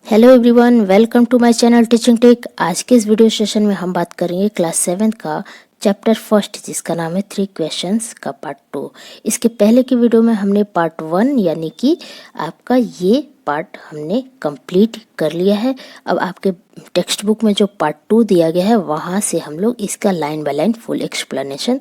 Hello everyone, welcome to my channel teaching tech. आज के इस वीडियो सेशन में हम बात करेंगे क्लास 7 का चैप्टर फर्स्ट, जिसका नाम है 3 क्वेश्चंस का पार्ट 2। इसके पहले की वीडियो में हमने पार्ट 1 यानी कि आपका ये पार्ट हमने कंप्लीट कर लिया है। अब आपके टेक्स्ट बुक में जो पार्ट 2 दिया गया है वहाँ से हम लोग इसका line by line full explanation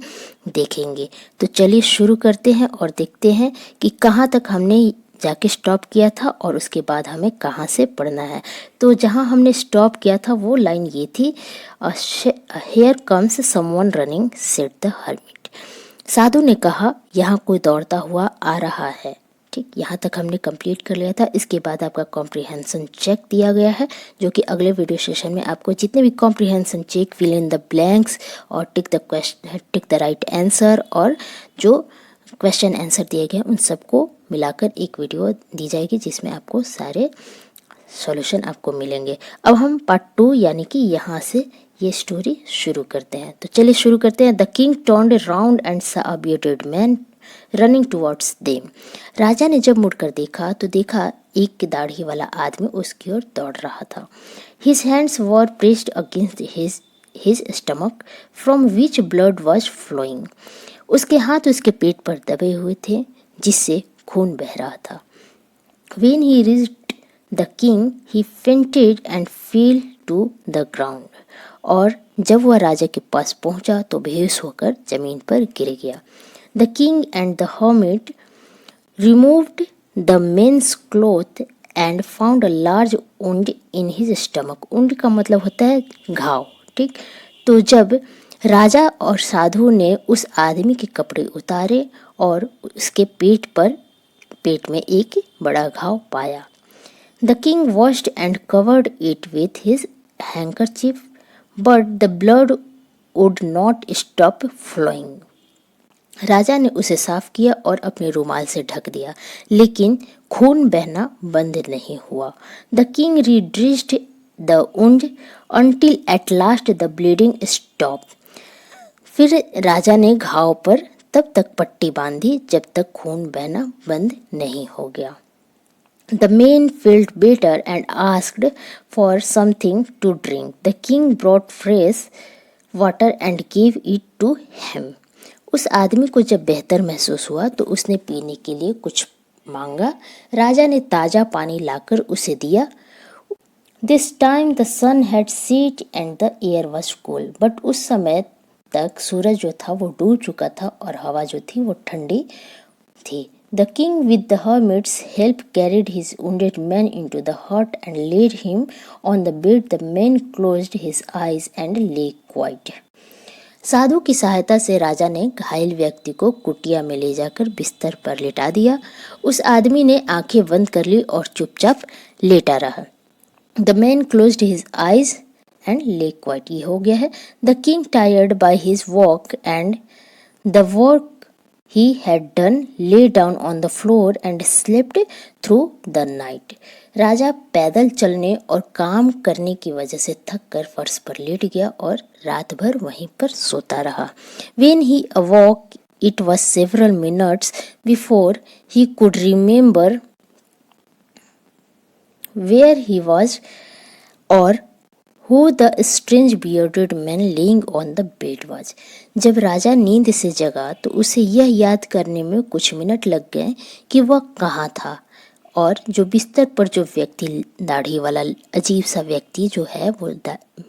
देखेंगे। तो चलिए शुरू करते हैं और देखते हैं कि कहाँ तक हमने जाके स्टॉप किया था और उसके बाद हमें कहाँ से पढ़ना है। तो जहाँ हमने स्टॉप किया था वो लाइन ये थी, here comes someone running said the hermit. साधु ने कहा यहाँ कोई दौड़ता हुआ आ रहा है। ठीक, यहाँ तक हमने कंप्लीट कर लिया था। इसके बाद आपका कॉम्प्रिहेंशन चेक दिया गया है, जो कि अगले वीडियो सेशन में आपको जितने भी comprehension check, fill in the blanks और टिक द राइट आंसर और जो क्वेश्चन आंसर दिए गए उन सबको मिलाकर एक वीडियो दी जाएगी, जिसमें आपको सारे सॉल्यूशन आपको मिलेंगे। अब हम पार्ट 2 यानी कि यहाँ से ये स्टोरी शुरू करते हैं। तो चलिए शुरू करते हैं। The king turned round and saw a bearded man running towards them. राजा ने जब मुड़कर देखा तो देखा एक दाढ़ी वाला आदमी उसकी ओर दौड़ रहा था। His hands were pressed against his stomach from which blood was flowing. उसके हाथ उसके पेट पर दबे हुए थे, जिससे खून बह रहा था। When he reached the king, he fainted and fell to the ground. और जब वह राजा के पास पहुंचा तो बेहोश होकर जमीन पर गिर गया। The king and the hermit removed the man's cloth and found a large wound in his stomach. wound का मतलब होता है घाव। ठीक, तो जब राजा और साधु ने उस आदमी के कपड़े उतारे और उसके पेट में एक बड़ा घाव पाया। The king washed and covered it with his handkerchief but the blood would not stop flowing. राजा ने उसे साफ किया और अपने रुमाल से ढक दिया, लेकिन खून बहना बंद नहीं हुआ। The king redressed the wound until at last the bleeding stopped. फिर राजा ने घाव पर तब तक पट्टी बांधी जब तक खून बहना बंद नहीं हो गया। The man felt better and asked for something to drink. The king brought fresh water and gave it to him. उस आदमी को जब बेहतर महसूस हुआ तो उसने पीने के लिए कुछ मांगा। राजा ने ताज़ा पानी लाकर उसे दिया। This time the sun had set and the air was cool. But उस समय तक सूरज जो था वो डूब चुका था और हवा जो थी वो ठंडी थी। The king with the hermit's help carried his wounded man into the hut and laid him on the bed. The man closed his eyes and lay quiet. साधु की सहायता से राजा ने घायल व्यक्ति को कुटिया में ले जाकर बिस्तर पर लेटा दिया। उस आदमी ने आंखें बंद कर ली और चुपचाप लेटा रहा। The man closed his eyes and lay quiet. ये हो गया है। The king tired by his walk and the work he had done lay down on the floor and slept through the night. राजा पैदल चलने और काम करने की वजह से थक कर फर्श पर लेट गया और रात भर वहीं पर सोता रहा। When he awoke, it was several minutes before he could remember where he was or who the strange bearded man laying on the bed was. जब राजा नींद से जगा तो उसे यह याद करने में कुछ मिनट लग गए कि वह कहाँ था और जो बिस्तर पर जो व्यक्ति, दाढ़ी वाला अजीब सा व्यक्ति जो है वो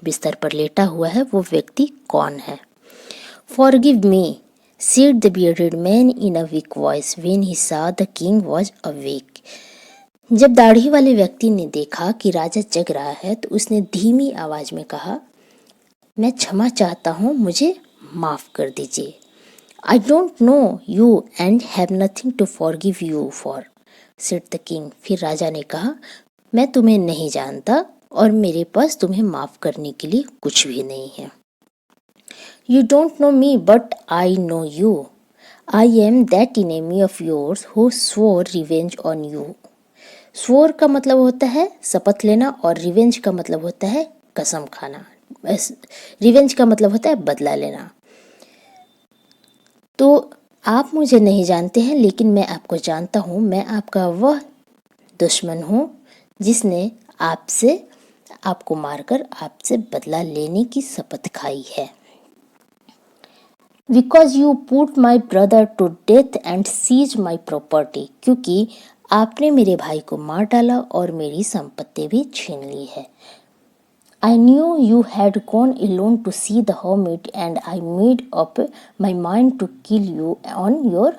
बिस्तर पर लेटा हुआ है, वो व्यक्ति कौन है। Forgive me, said the bearded man in a weak voice when he saw the king was awake. जब दाढ़ी वाले व्यक्ति ने देखा कि राजा जग रहा है तो उसने धीमी आवाज में कहा, मैं क्षमा चाहता हूँ, मुझे माफ कर दीजिए। I don't know you and have nothing to forgive you for, said the king. फिर राजा ने कहा, मैं तुम्हें नहीं जानता और मेरे पास तुम्हें माफ करने के लिए कुछ भी नहीं है। You don't know me but I know you. I am that enemy of yours who swore revenge on you. Swore का मतलब होता है शपथ लेना और रिवेंज का मतलब होता है कसम खाना। रिवेंज का मतलब होता है बदला लेना। तो आप मुझे नहीं जानते हैं लेकिन मैं आपको जानता हूँ। मैं आपका वह दुश्मन हूँ जिसने आपको मारकर आपसे बदला लेने की शपथ खाई है। Because you put my brother to death and seized my property, क्योंकि आपने मेरे भाई को मार डाला और मेरी संपत्ति भी छीन ली है। I knew you had gone alone to see the hermit and I made up my mind to kill you on your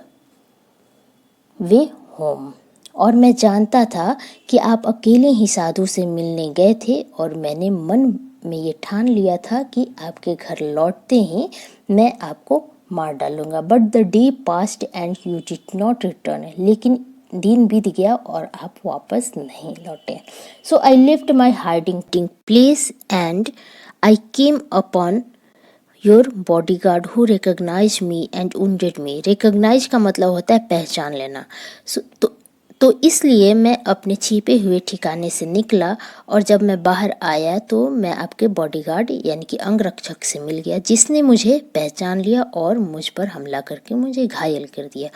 way home. और मैं जानता था कि आप अकेले ही साधु से मिलने गए थे और मैंने मन में ये ठान लिया था कि आपके घर लौटते ही मैं आपको मार डालूंगा। But the day passed and you did not return, लेकिन दिन बीत गया और आप वापस नहीं लौटे। So I left my hiding place and I came upon your bodyguard who recognise me and wounded me. Recognise का मतलब होता है पहचान लेना। तो इसलिए मैं अपने छिपे हुए ठिकाने से निकला और जब मैं बाहर आया तो मैं आपके बॉडीगार्ड यानी कि अंगरक्षक से मिल गया, जिसने मुझे पहचान लिया और मुझ पर हमला करके मुझे घायल कर दिया।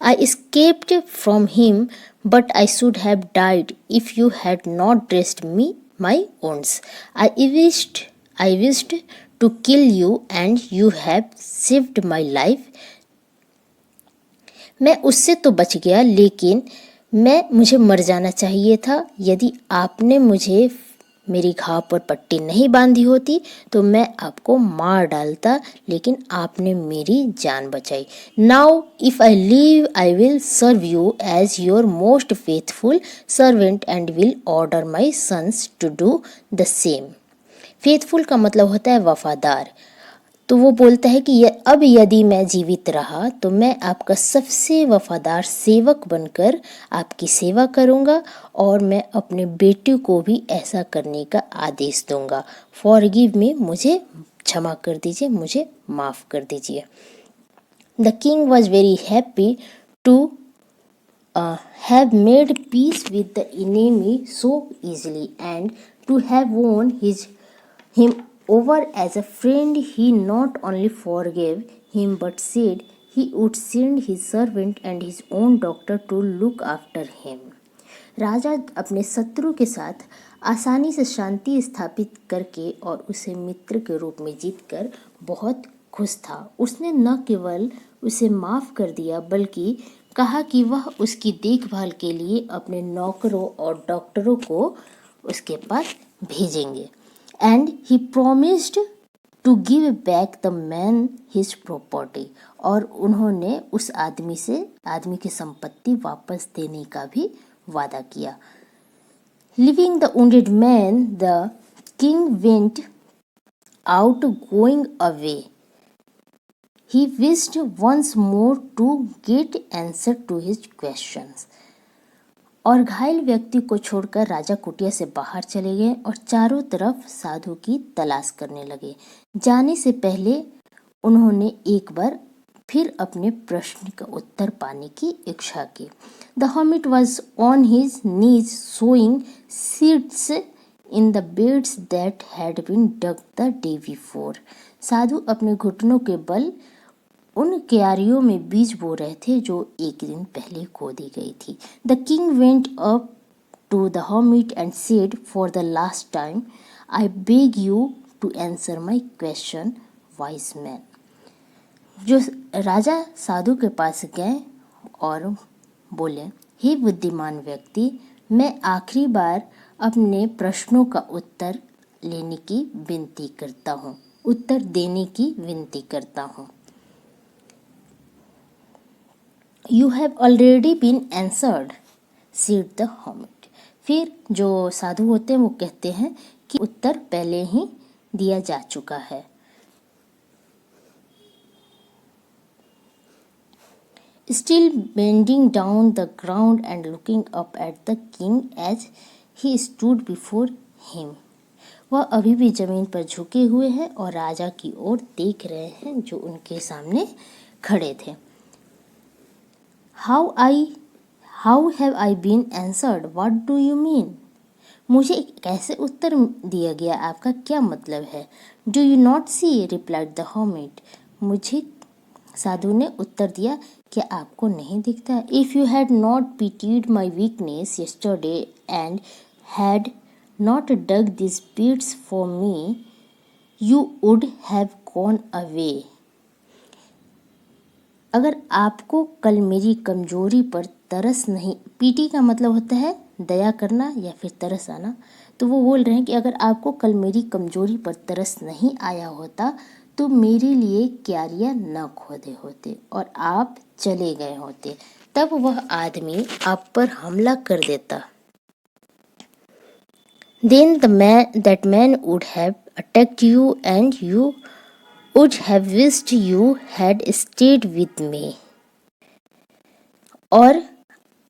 I escaped from him, but I should have died if you had not dressed my wounds. I wished to kill you, and you have saved my life. मैं उससे तो बच गया, लेकिन मुझे मर जाना चाहिए था। यदि आपने मुझे मेरी घाव पर पट्टी नहीं बांधी होती तो मैं आपको मार डालता, लेकिन आपने मेरी जान बचाई। Now if I leave I will serve you as your most faithful servant and will order my sons to do the same. Faithful का मतलब होता है वफादार। तो वो बोलता है कि अब यदि मैं जीवित रहा तो मैं आपका सबसे वफादार सेवक बनकर आपकी सेवा करूंगा और मैं अपने बेटे को भी ऐसा करने का आदेश दूंगा। फॉरगिव मी, मुझे क्षमा कर दीजिए, मुझे माफ़ कर दीजिए। The king was very happy to have made peace with the enemy so easily and to have won him over as a friend. He not only forgave him but said he would send his servant and his own doctor to look after him. राजा अपने शत्रु के साथ आसानी से शांति स्थापित करके और उसे मित्र के रूप में जीतकर बहुत खुश था। उसने न केवल उसे माफ़ कर दिया बल्कि कहा कि वह उसकी देखभाल के लिए अपने नौकरों और डॉक्टरों को उसके पास भेजेंगे। And he promised to give back the man his property. और उन्होंने उस आदमी की संपत्ति वापस देने का भी वादा किया। Leaving the wounded man, the king went out going away. He wished once more to get answer to his questions. और घायल व्यक्ति को छोड़कर राजा कुटिया से बाहर चले गए और चारों तरफ साधु की तलाश करने लगे। जाने से पहले उन्होंने एक बार फिर अपने प्रश्न का उत्तर पाने की इच्छा की। The hermit was on his knees sowing seeds in the beds that had been dug the day before. साधु अपने घुटनों के बल उन क्यारियों में बीज बो रहे थे जो एक दिन पहले खोदी गई थी। The king went up to the hermit and said, for the last time I beg you to answer my question, wise man. जो राजा साधु के पास गए और बोले, हे बुद्धिमान व्यक्ति, मैं आखिरी बार अपने प्रश्नों का उत्तर देने की विनती करता हूँ। You have already been answered, said the hermit. फिर जो साधु होते हैं वो कहते हैं कि उत्तर पहले ही दिया जा चुका है। Still bending down the ground and looking up at the king as he stood before him. वह अभी भी जमीन पर झुके हुए हैं और राजा की ओर देख रहे हैं जो उनके सामने खड़े थे। How have I been answered? What do you mean? मुझे कैसे उत्तर दिया गया, आपका क्या मतलब है? Do you not see? replied the hermit. मुझे साधु ने उत्तर दिया, क्या आपको नहीं दिखता? If you had not pitied my weakness yesterday and had not dug these pits for me, you would have gone away. अगर आपको कल मेरी कमजोरी पर तरस नहीं, पीटी का मतलब होता है दया करना या फिर तरस आना, तो वो बोल रहे हैं कि अगर आपको कल मेरी कमजोरी पर तरस नहीं आया होता तो मेरे लिए क्यारियाँ न खोदे होते और आप चले गए होते, तब वह आदमी आप पर हमला कर देता. Then that man would have attacked you and you would have wished you had stayed with me. और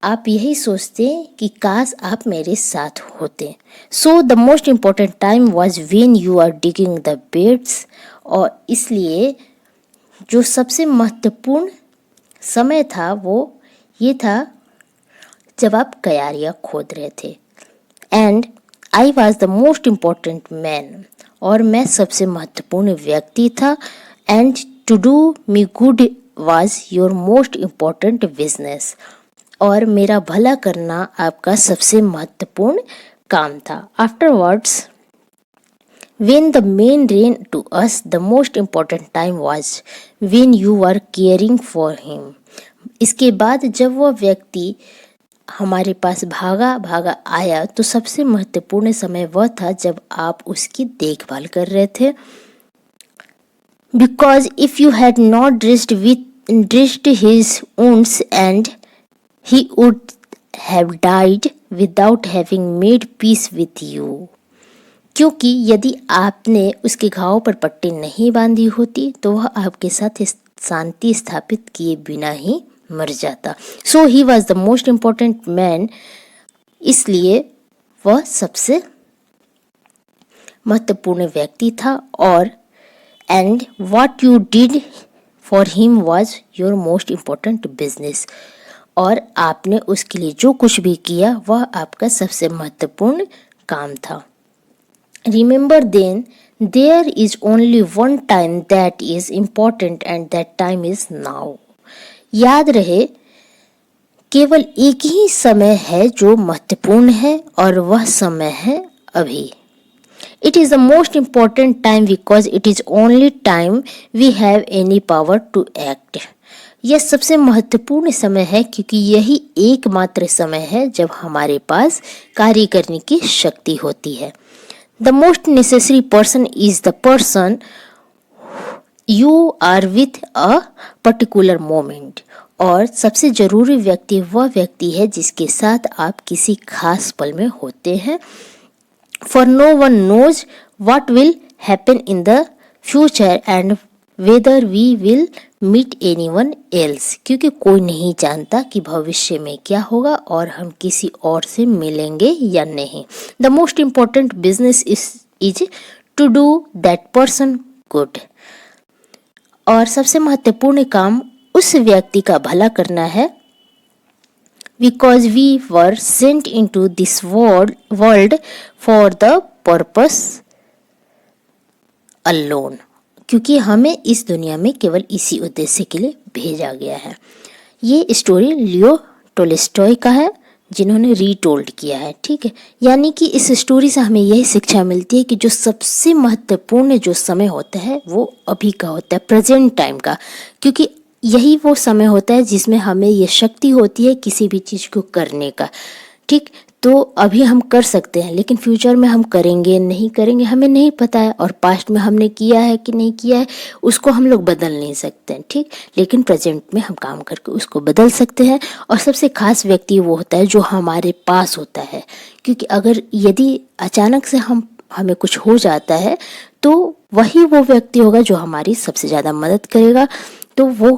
आप यही सोचते कि काश आप मेरे साथ होते. So the most important time was when you are digging the pits. और इसलिए जो सबसे महत्वपूर्ण समय था वो ये था जब आप क्यारियाँ खोद रहे थे. And I was the most important man, और मैं सबसे महत्वपूर्ण व्यक्ति था. And to do me good was your most important business, और मेरा भला करना आपका सबसे महत्वपूर्ण काम था. Afterwards when the man ran to us, the most important time was when you were caring for him. इसके बाद जब वह व्यक्ति हमारे पास भागा आया तो सबसे महत्वपूर्ण समय वह था जब आप उसकी देखभाल कर रहे थे. Because if you had not dressed his wounds and he would have died without having made peace with you. क्योंकि यदि आपने उसके घाव पर पट्टी नहीं बांधी होती तो वह आपके साथ शांति स्थापित किए बिना ही मर जाता. So he was the most important man, इसलिए वह सबसे महत्वपूर्ण व्यक्ति था. और and what you did for him was your most important business, और आपने उसके लिए जो कुछ भी किया वह आपका सबसे महत्वपूर्ण काम था. Remember then, there is only one time that is important and that time is now. याद रहे केवल एक ही समय है जो महत्वपूर्ण है और वह समय है अभी. It is the most important time because it is only time we have any power to act. यह सबसे महत्वपूर्ण समय है क्योंकि यही एकमात्र समय है जब हमारे पास कार्य करने की शक्ति होती है. The most necessary person is the person you are with a particular moment. और सबसे जरूरी व्यक्ति वह व्यक्ति है जिसके साथ आप किसी खास पल में होते हैं. For no one knows what will happen in the future and whether we will meet anyone else. क्योंकि कोई नहीं जानता कि भविष्य में क्या होगा और हम किसी और से मिलेंगे या नहीं. The most important business is to do that person good. और सबसे महत्वपूर्ण काम उस व्यक्ति का भला करना है. Because we were sent into this world for the purpose alone. क्योंकि हमें इस दुनिया में केवल इसी उद्देश्य के लिए भेजा गया है. ये स्टोरी लियो टोल्स्टॉय का है जिन्होंने रीटोल्ड किया है. ठीक है, यानी कि इस स्टोरी से हमें यही शिक्षा मिलती है कि जो सबसे महत्वपूर्ण जो समय होता है वो अभी का होता है, प्रेजेंट टाइम का. क्योंकि यही वो समय होता है जिसमें हमें ये शक्ति होती है किसी भी चीज़ को करने का. ठीक, तो अभी हम कर सकते हैं लेकिन फ्यूचर में हम करेंगे नहीं करेंगे हमें नहीं पता है. और पास्ट में हमने किया है कि नहीं किया है उसको हम लोग बदल नहीं सकते हैं. ठीक, लेकिन प्रेजेंट में हम काम करके उसको बदल सकते हैं. और सबसे खास व्यक्ति वो होता है जो हमारे पास होता है. क्योंकि अगर यदि अचानक से हमें कुछ हो जाता है तो वही वो व्यक्ति होगा जो हमारी सबसे ज़्यादा मदद करेगा. तो वो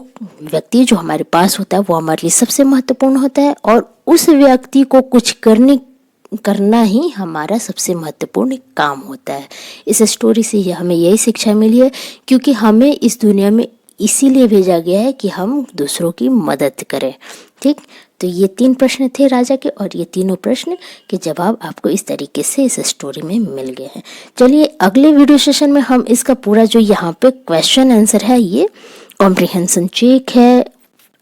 व्यक्ति जो हमारे पास होता है वो हमारे लिए सबसे महत्वपूर्ण होता है. और उस व्यक्ति को कुछ करना ही हमारा सबसे महत्वपूर्ण काम होता है. इस स्टोरी से हमें यही शिक्षा मिली है क्योंकि हमें इस दुनिया में इसीलिए भेजा गया है कि हम दूसरों की मदद करें. ठीक, तो ये 3 प्रश्न थे राजा के और ये तीनों प्रश्न के जवाब आपको इस तरीके से इस स्टोरी में मिल गए हैं. चलिए अगले वीडियो सेशन में हम इसका पूरा जो यहाँ पे क्वेश्चन आंसर है ये कॉम्प्रिहेंशन चेक है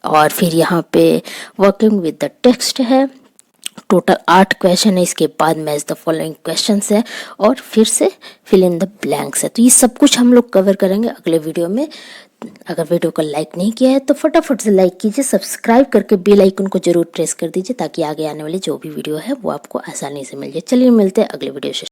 और फिर यहाँ पे वर्किंग विद द टेक्स्ट है टोटल 8 क्वेश्चन है, इसके बाद मैच द फॉलोइंग क्वेश्चंस है और फिर से फिल इन द ब्लैंक्स है। तो ये सब कुछ हम लोग कवर करेंगे अगले वीडियो में। अगर वीडियो को लाइक नहीं किया है तो फटाफट से लाइक कीजिए, सब्सक्राइब करके बेल आइकन को जरूर प्रेस कर दीजिए ताकि आगे आने वाली जो भी वीडियो है वो आपको आसानी से मिल जाए। चलिए मिलते हैं अगले वीडियो से।